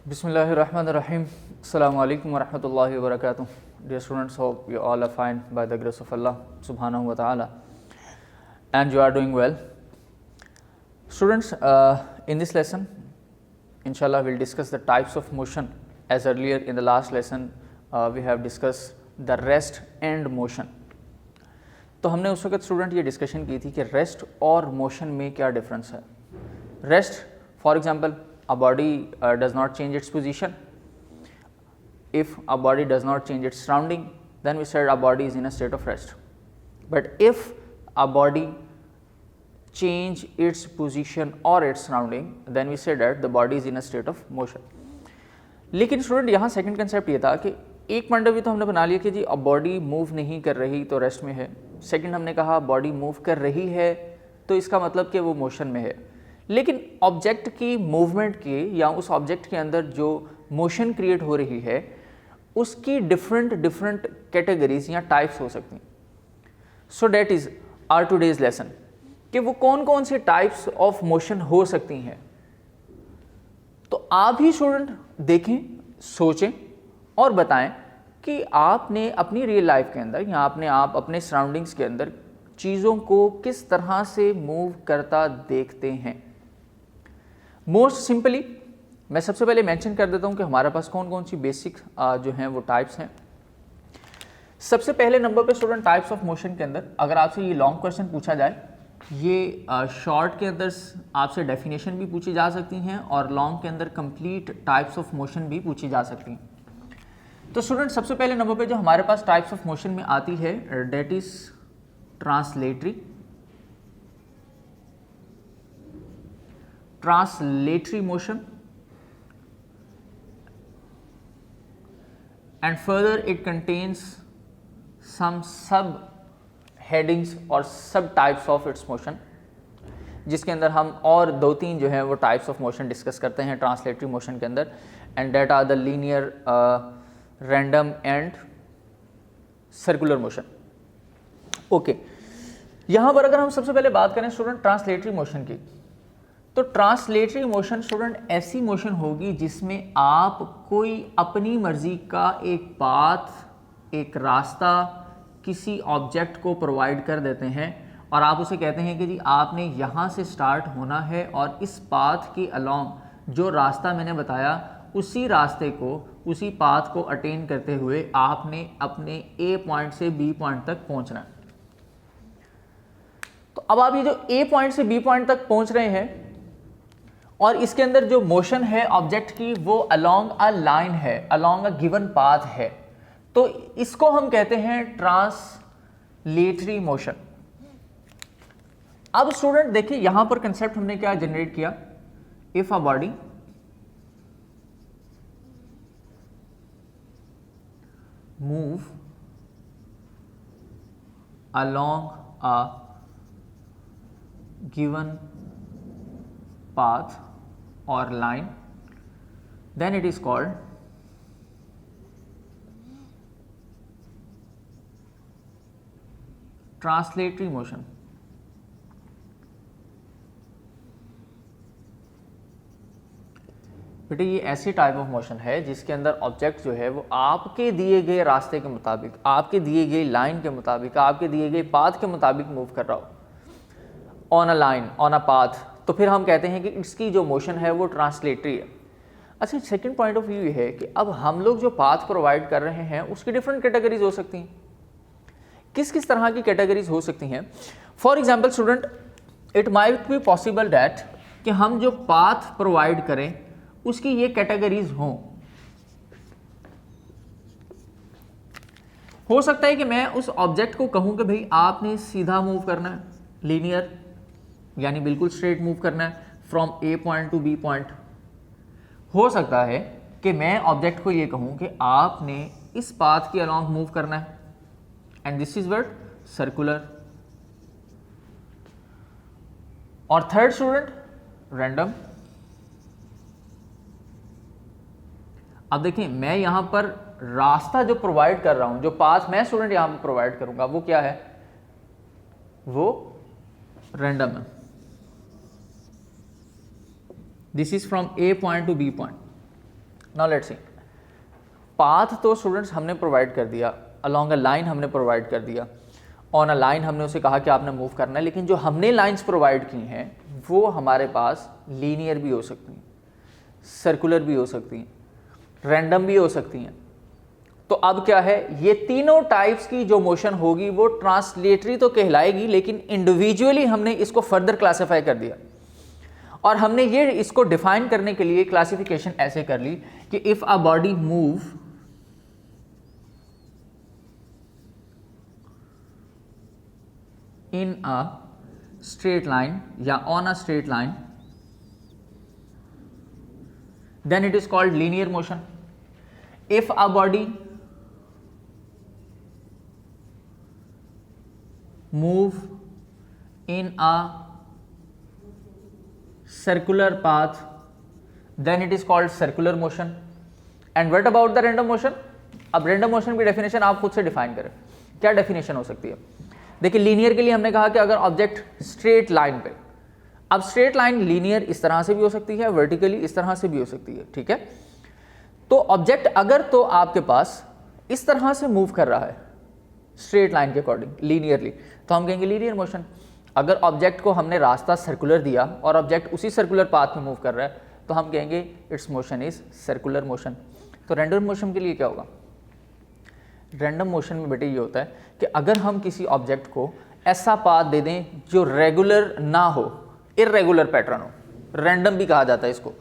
Bismillahirrahmanirrahim. Assalamu alaikum wa rahmatullahi wa barakatuh. Dear students, hope you all are fine by the grace of Allah subhanahu wa ta'ala and you are doing well. Students, in this lesson, inshallah, we'll discuss the types of motion. As earlier in the last lesson, we have discussed the rest and motion. तो हमने उस वक्त student ये discussion की थी कि rest और motion में क्या डिफरेंस है. Rest, for example, a body does not change its position. If a body does not change its surrounding, then we said a body is in a state of rest. But if a body change its position or its surrounding, then we said that the body is in a state of motion. लेकिन student यहाँ second concept ये था कि एक point of view तो हमने बना लिया कि जी अब बॉडी मूव नहीं कर रही तो रेस्ट में है. सेकंड हमने कहा बॉडी मूव कर रही है तो इसका मतलब कि वो मोशन में है. लेकिन ऑब्जेक्ट की मूवमेंट की या उस ऑब्जेक्ट के अंदर जो मोशन क्रिएट हो रही है उसकी डिफरेंट कैटेगरीज या टाइप्स हो सकती हैं. So that is our today's lesson कि वो कौन कौन से टाइप्स ऑफ मोशन हो सकती हैं. तो आप ही स्टूडेंट देखें, सोचें और बताएं कि आपने अपनी रियल लाइफ के अंदर या आप अपने सराउंडिंग्स के अंदर चीज़ों को किस तरह से मूव करता देखते हैं. मोस्ट सिंपली मैं सबसे पहले मेंशन कर देता हूं कि हमारे पास कौन कौन सी बेसिक जो हैं वो टाइप्स हैं. सबसे पहले नंबर पे स्टूडेंट टाइप्स ऑफ मोशन के अंदर अगर आपसे ये लॉन्ग क्वेश्चन पूछा जाए, ये शॉर्ट के अंदर आपसे डेफिनेशन भी पूछी जा सकती हैं और लॉन्ग के अंदर कंप्लीट टाइप्स ऑफ मोशन भी पूछी जा सकती हैं. तो स्टूडेंट सबसे पहले नंबर पे जो हमारे पास टाइप्स ऑफ मोशन में आती है that is translatory motion, and further it contains some sub headings or sub types of its motion, जिसके अंदर हम और दो तीन जो है वो टाइप्स ऑफ मोशन डिस्कस करते हैं ट्रांसलेटरी मोशन के अंदर. And that are the linear, random and circular motion. Okay, यहाँ पर अगर हम सबसे पहले बात करें स्टूडेंट ट्रांसलेटरी मोशन की, तो ट्रांसलेटरी मोशन स्टूडेंट ऐसी मोशन होगी जिसमें आप कोई अपनी मर्जी का एक पाथ, एक रास्ता किसी ऑब्जेक्ट को प्रोवाइड कर देते हैं और आप उसे कहते हैं कि जी आपने यहाँ से स्टार्ट होना है और इस पाथ के अलोंग जो रास्ता मैंने बताया उसी रास्ते को, उसी पाथ को अटेन करते हुए आपने अपने ए पॉइंट से बी पॉइंट तक पहुँचना है. तो अब आप ये जो ए पॉइंट से बी पॉइंट तक पहुँच रहे हैं और इसके अंदर जो मोशन है ऑब्जेक्ट की वो अलोंग अ लाइन है, अलोंग अ गिवन पाथ है, तो इसको हम कहते हैं ट्रांसलेटरी मोशन. अब स्टूडेंट देखिए यहां पर कंसेप्ट हमने क्या जनरेट किया. If a body move along a given path or line, then it is called translatory motion. बेटे ये ऐसी टाइप ऑफ मोशन है जिसके अंदर ऑब्जेक्ट जो है वो आपके दिए गए रास्ते के मुताबिक, आपके दिए गए लाइन के मुताबिक, आपके दिए गए पाथ के मुताबिक मूव कर रहा हो, on a line, on a path. तो फिर हम कहते हैं कि इसकी जो मोशन है वो ट्रांसलेटरी है. अच्छा, सेकंड पॉइंट ऑफ व्यू ये है कि अब हम लोग जो पाथ प्रोवाइड कर रहे हैं उसकी डिफरेंट कैटेगरीज हो सकती हैं. किस किस तरह की कैटेगरीज हो सकती हैं. For example student, it might be possible that कि हम जो पाथ प्रोवाइड करें उसकी ये कैटेगरीज हों. हो सकता है कि मैं उस ऑब्जेक्ट को कहूं कि भाई आपने सीधा मूव करना है, लीनियर यानी बिल्कुल स्ट्रेट मूव करना है from A point to B point. हो सकता है कि मैं ऑब्जेक्ट को ये कहूं कि आपने इस पाथ के अलोंग मूव करना है and this is word circular. और थर्ड स्टूडेंट रैंडम. अब देखिए मैं यहां पर रास्ता जो प्रोवाइड कर रहा हूं, जो पाथ मैं स्टूडेंट यहां पर प्रोवाइड करूंगा वो क्या है, वो रैंडम है. This is from A point to B point. Now let's see, path तो स्टूडेंट्स हमने प्रोवाइड कर दिया, अलोंग अ लाइन हमने प्रोवाइड कर दिया, ऑन अ लाइन हमने उसे कहा कि आपने मूव करना है, लेकिन जो हमने लाइंस प्रोवाइड की हैं वो हमारे पास लीनियर भी हो सकती हैं, सर्कुलर भी हो सकती हैं, रैंडम भी हो सकती हैं। तो अब क्या है, ये तीनों टाइप्स की जो मोशन होगी वो ट्रांसलेटरी तो कहलाएगी, लेकिन इंडिविजुअली हमने इसको फर्दर क्लासिफाई कर दिया और हमने ये इसको डिफाइन करने के लिए क्लासिफिकेशन ऐसे कर ली कि if a body move in a straight line या on a straight line then it is called linear motion. If a body move in a circular path then it is called circular motion. And what about the random motion? अब random motion की definition आप खुद से define करें, क्या definition हो सकती है। देखिए लीनियर के लिए हमने कहा कि अगर ऑब्जेक्ट स्ट्रेट लाइन पे, अब स्ट्रेट लाइन लीनियर इस तरह से भी हो सकती है, वर्टिकली इस तरह से भी हो सकती है, ठीक है। तो ऑब्जेक्ट अगर तो आपके पास इस तरह से मूव कर रहा है स्ट्रेट लाइन के अकॉर्डिंग लीनियरली, तो हम कहेंगे लीनियर मोशन। अगर ऑब्जेक्ट को हमने रास्ता सर्कुलर दिया और ऑब्जेक्ट उसी सर्कुलर पाथ में मूव कर रहा है तो हम कहेंगे it's motion is circular motion. तो रैंडम मोशन के लिए क्या होगा, रैंडम मोशन में बेटे ये होता है कि अगर हम किसी ऑब्जेक्ट को ऐसा पाथ दे दें जो रेगुलर ना हो, इर्रेगुलर पैटर्न हो, रैंडम भी कहा जाता है इसको।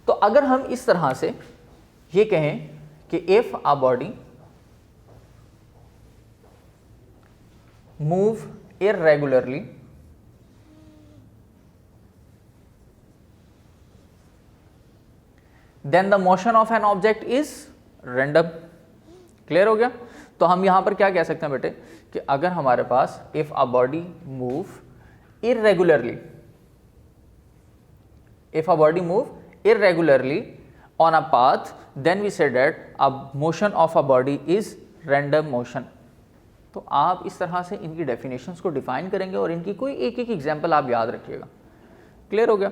तो अगर हम इस तरह से ये कहें कि if a body move irregularly then the motion of an object is random. Clear हो गया। तो हम यहां पर क्या कह सकते हैं बेटे कि अगर हमारे पास if a body move irregularly, if a body move irregularly on a path then we say that a motion of a body is random motion। तो आप इस तरह से इनकी डेफिनेशंस को डिफाइन करेंगे और इनकी कोई एक एक एग्जांपल आप याद रखिएगा। क्लियर हो गया।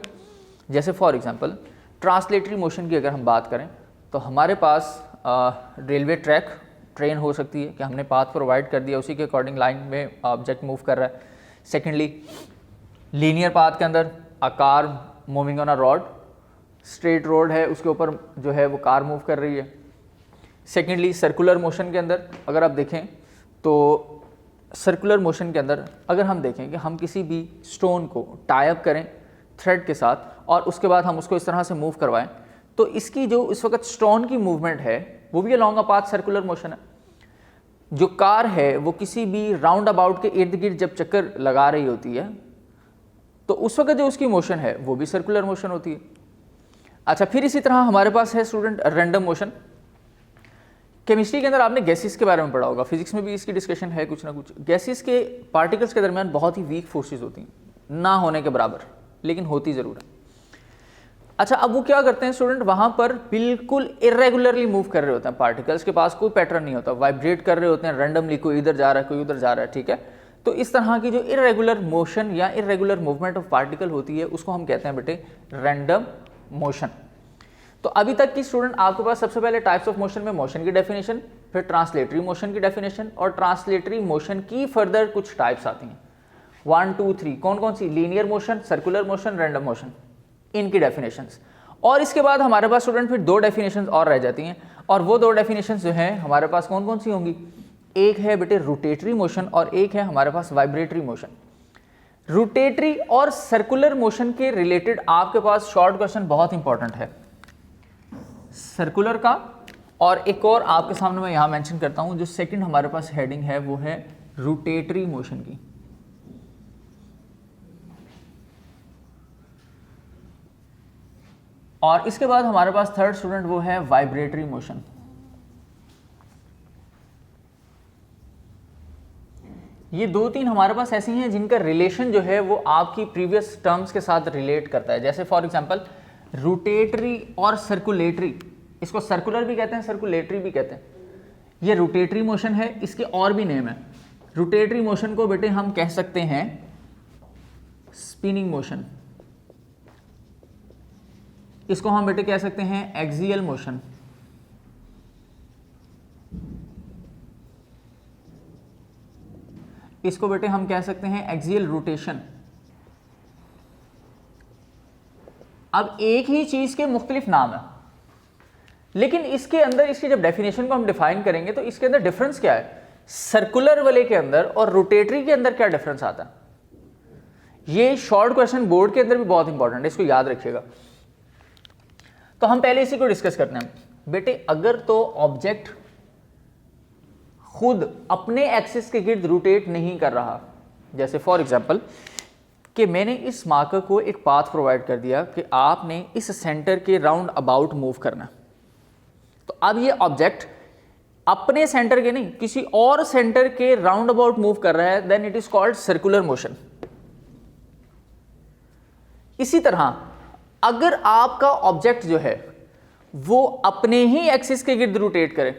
जैसे फॉर एग्जांपल ट्रांसलेटरी मोशन की अगर हम बात करें तो हमारे पास रेलवे ट्रैक, ट्रेन हो सकती है कि हमने पाथ प्रोवाइड कर दिया, उसी के अकॉर्डिंग लाइन में ऑब्जेक्ट मूव कर रहा है। सेकेंडली लीनियर पाथ के अंदर a car moving on a road, straight road है उसके ऊपर जो है वो कार मूव कर रही है। सेकेंडली सर्कुलर मोशन के अंदर अगर आप देखें तो सर्कुलर मोशन के अंदर अगर हम देखें कि हम किसी भी स्टोन को टाई अप करें थ्रेड के साथ और उसके बाद हम उसको इस तरह से मूव करवाएं तो इसकी जो इस वक्त स्टोन की मूवमेंट है वो भी along a path circular motion है। जो कार है वो किसी भी राउंड अबाउट के इर्द गिर्द जब चक्कर लगा रही होती है तो उस वक्त जो उसकी मोशन है वो भी सर्कुलर मोशन होती है। अच्छा, फिर इसी तरह हमारे पास है स्टूडेंट रैंडम मोशन। केमिस्ट्री के अंदर आपने गैसेस के बारे में पढ़ा होगा, फिजिक्स में भी इसकी डिस्कशन है कुछ ना कुछ। गैसेस के पार्टिकल्स के दरमियान बहुत ही वीक फोर्सेस होती हैं, ना होने के बराबर, लेकिन होती ज़रूर है। अच्छा, अब वो क्या करते हैं स्टूडेंट, वहाँ पर बिल्कुल इरेगुलरली मूव कर रहे होते हैं, पार्टिकल्स के पास कोई पैटर्न नहीं होता, वाइब्रेट कर रहे होते हैं रैंडमली, कोई इधर जा रहा है कोई उधर जा रहा है, ठीक है। तो इस तरह की जो इरेगुलर मोशन या इरेगुलर मूवमेंट ऑफ पार्टिकल होती है उसको हम कहते हैं बेटे रैंडम मोशन। तो अभी तक की स्टूडेंट आपके पास सबसे पहले टाइप्स ऑफ मोशन में मोशन की डेफिनेशन, फिर ट्रांसलेटरी मोशन की डेफिनेशन और ट्रांसलेटरी मोशन की फर्दर कुछ टाइप्स आती हैं 1 2 3। कौन कौन सी? Linear motion, circular motion, random motion, इनकी डेफिनेशंस। और इसके बाद हमारे पास स्टूडेंट फिर 2 डेफिनेशंस और रह जाती हैं और वो 2 डेफिनेशंस जो हैं हमारे पास कौन कौन सी होंगी? एक है बेटे रोटेटरी मोशन और एक है हमारे पास वाइब्रेटरी मोशन। रोटेटरी और सर्कुलर मोशन के रिलेटेड आपके पास शॉर्ट क्वेश्चन बहुत इंपॉर्टेंट है सर्कुलर का, और एक और आपके सामने मैं यहां मेंशन करता हूं, जो सेकंड हमारे पास हेडिंग है वो है रोटेटरी मोशन की। और इसके बाद हमारे पास थर्ड स्टूडेंट वो है वाइब्रेटरी मोशन। ये 2-3 हमारे पास ऐसी हैं जिनका रिलेशन जो है वो आपकी प्रीवियस टर्म्स के साथ रिलेट करता है। जैसे फॉर एग्जांपल रोटेटरी और सर्कुलेटरी, इसको सर्कुलर भी कहते हैं सर्कुलेटरी भी कहते हैं। ये रोटेटरी मोशन है, इसके और भी नेम है। रोटेटरी मोशन को बेटे हम कह सकते हैं स्पिनिंग मोशन, इसको हम बेटे कह सकते हैं एक्सियल मोशन। इसको बेटे हम कह सकते हैं एक्सियल रोटेशन। अब एक ही चीज के मुख्तलिफ नाम है, लेकिन इसके अंदर इसकी जब डेफिनेशन को हम डिफाइन करेंगे तो इसके अंदर डिफरेंस क्या है, सर्कुलर वाले के अंदर और रोटेटरी के अंदर क्या डिफरेंस आता है। ये शॉर्ट क्वेश्चन बोर्ड के अंदर भी बहुत इंपॉर्टेंट है, इसको याद रखिएगा। तो हम पहले इसी को डिस्कस करते हैं बेटे। अगर तो ऑब्जेक्ट खुद अपने एक्सिस के गिर्द रोटेट नहीं कर रहा, जैसे फॉर एग्जांपल कि मैंने इस मार्कर को एक पाथ प्रोवाइड कर दिया कि आपने इस सेंटर के राउंड अबाउट मूव करना, तो अब ये ऑब्जेक्ट अपने सेंटर के नहीं किसी और सेंटर के राउंड अबाउट मूव कर रहा है, then it is called circular motion. इसी तरह अगर आपका ऑब्जेक्ट जो है वो अपने ही एक्सिस के गिर्द रोटेट करे,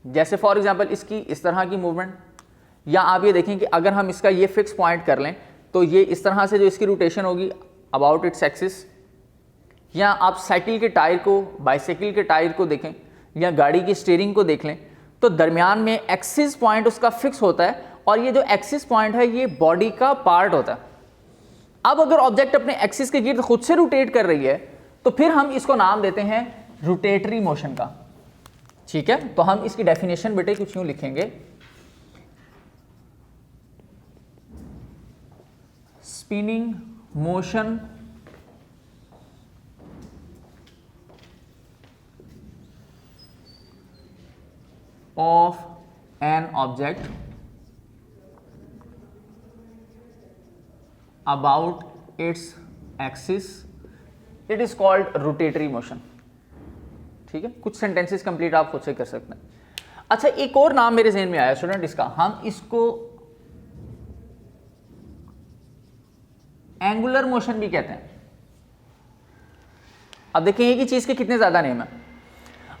जैसे फॉर एग्जांपल इसकी इस तरह की मूवमेंट, या आप ये देखें कि अगर हम इसका ये फिक्स पॉइंट कर लें तो ये इस तरह से जो इसकी रोटेशन होगी अबाउट इट्स एक्सिस, या आप साइकिल के टायर को, बाइसाइकिल के टायर को देखें या गाड़ी की स्टीयरिंग को देख लें, तो दरमियान में एक्सिस पॉइंट उसका फिक्स होता है और ये जो एक्सिस पॉइंट है ये बॉडी का पार्ट होता है। अब अगर ऑब्जेक्ट अपने एक्सिस के गिर्द खुद से रोटेट कर रही है तो फिर हम इसको नाम देते हैं रोटेटरी मोशन का। ठीक है, तो हम इसकी डेफिनेशन बेटे कुछ यूं लिखेंगे, spinning motion of an object about its axis, it is called rotatory motion। ठीक है, कुछ सेंटेंसेस कंप्लीट आप खुद से कर सकते हैं। अच्छा, एक और नाम मेरे ज़हन में आया स्टूडेंट इसका, हम इसको एंगुलर मोशन भी कहते हैं। अब देखिए एक ही चीज के कितने ज्यादा नेम है।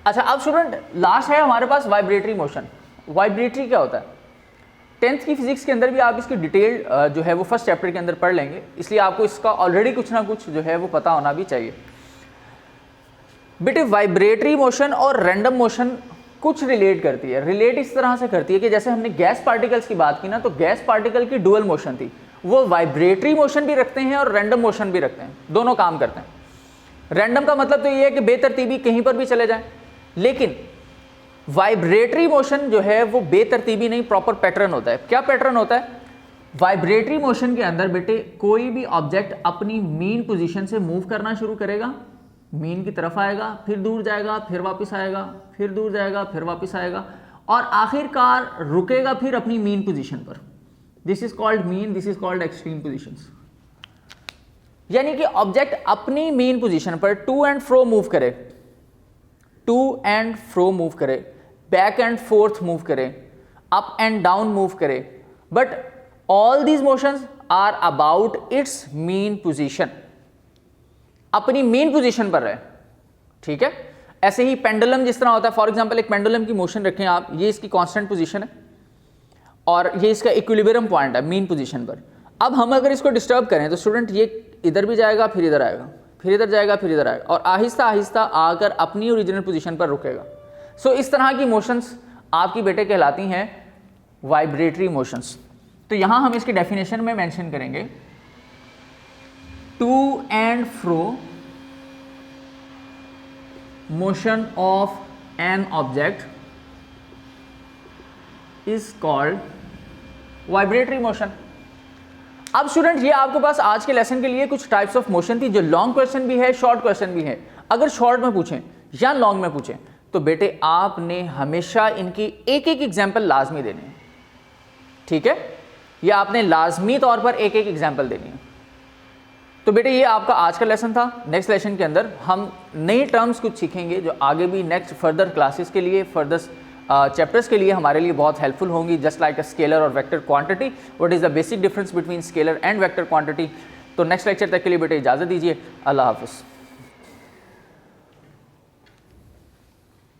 अच्छा, अब स्टूडेंट लास्ट है हमारे पास वाइब्रेटरी मोशन। वाइब्रेटरी क्या होता है? 10th की फिजिक्स के अंदर भी आप इसकी डिटेल जो है वो फर्स्ट चैप्टर के अंदर पढ़ लेंगे, इसलिए आपको इसका ऑलरेडी कुछ ना कुछ जो है वो पता होना भी चाहिए। बेटे वाइब्रेटरी मोशन और रैंडम मोशन कुछ रिलेट करती है। रिलेट इस तरह से करती है कि जैसे हमने गैस पार्टिकल्स की बात की ना, तो गैस पार्टिकल की डुअल मोशन थी, वो वाइब्रेटरी मोशन भी रखते हैं और रैंडम मोशन भी रखते हैं, दोनों काम करते हैं। रैंडम का मतलब तो ये है कि बेतरतीबी कहीं पर भी चले जाएं, लेकिन वाइब्रेटरी मोशन जो है वो बेतरतीबी नहीं, प्रॉपर पैटर्न होता है। क्या पैटर्न होता है? वाइब्रेटरी मोशन के अंदर बेटे कोई भी ऑब्जेक्ट अपनी मीन पोजीशन से मूव करना शुरू करेगा, मीन की तरफ आएगा, फिर दूर जाएगा, फिर वापस आएगा, फिर दूर जाएगा, फिर वापस आएगा, और आखिरकार रुकेगा फिर अपनी मीन पोजीशन पर। This is called mean, this is called extreme positions. यानी कि ऑब्जेक्ट अपनी मीन पोजीशन पर टू एंड फ्रो मूव करे, टू एंड फ्रो मूव करे, बैक एंड फोर्थ मूव करे, अप एंड डाउन मूव करे, but all these motions are about its mean position, अपनी mean position पर रहे। ठीक है, ऐसे ही पेंडुलम जिस तरह होता है, फॉर एग्जांपल एक पेंडुलम की मोशन रखें आप, ये इसकी कांस्टेंट पोजीशन है और ये इसका इक्विलिब्रियम पॉइंट है मीन पोजीशन पर। अब हम अगर इसको डिस्टर्ब करें तो स्टूडेंट ये इधर भी जाएगा, फिर इधर आएगा, फिर इधर जाएगा, फिर इधर आएगा, और आहिस्ता आहिस्ता आकर अपनी ओरिजिनल पोजीशन पर रुकेगा। सो इस तरह की मोशंस आपकी बेटे कहलाती हैं वाइब्रेटरी मोशंस। तो यहां हम इसकी डेफिनेशन में मेंशन करेंगे, to and fro motion of an object is called vibratory motion. अब स्टूडेंट ये आपके पास आज के लेसन के लिए कुछ टाइप्स ऑफ मोशन थी, जो लॉन्ग क्वेश्चन भी है, शॉर्ट क्वेश्चन भी है। अगर शॉर्ट में पूछें या लॉन्ग में पूछें तो बेटे आपने हमेशा इनकी एक एक एग्जाम्पल लाजमी देनी है। ठीक है, या आपने लाजमी तौर पर एक एक एग्जाम्पल देनी है। तो बेटे ये आपका आज का लेसन था। नेक्स्ट लेसन के अंदर हम नई टर्म्स कुछ सीखेंगे जो आगे भी नेक्स्ट फर्दर क्लासेस के लिए, फर्दर चैप्टर्स के लिए हमारे लिए बहुत हेल्पफुल होंगी। जस्ट लाइक अ स्केलर और vector quantity, what is the basic difference between scalar and vector quantity. तो नेक्स्ट लेक्चर तक के लिए बेटे इजाज़त दीजिए। अल्लाह हाफिज़।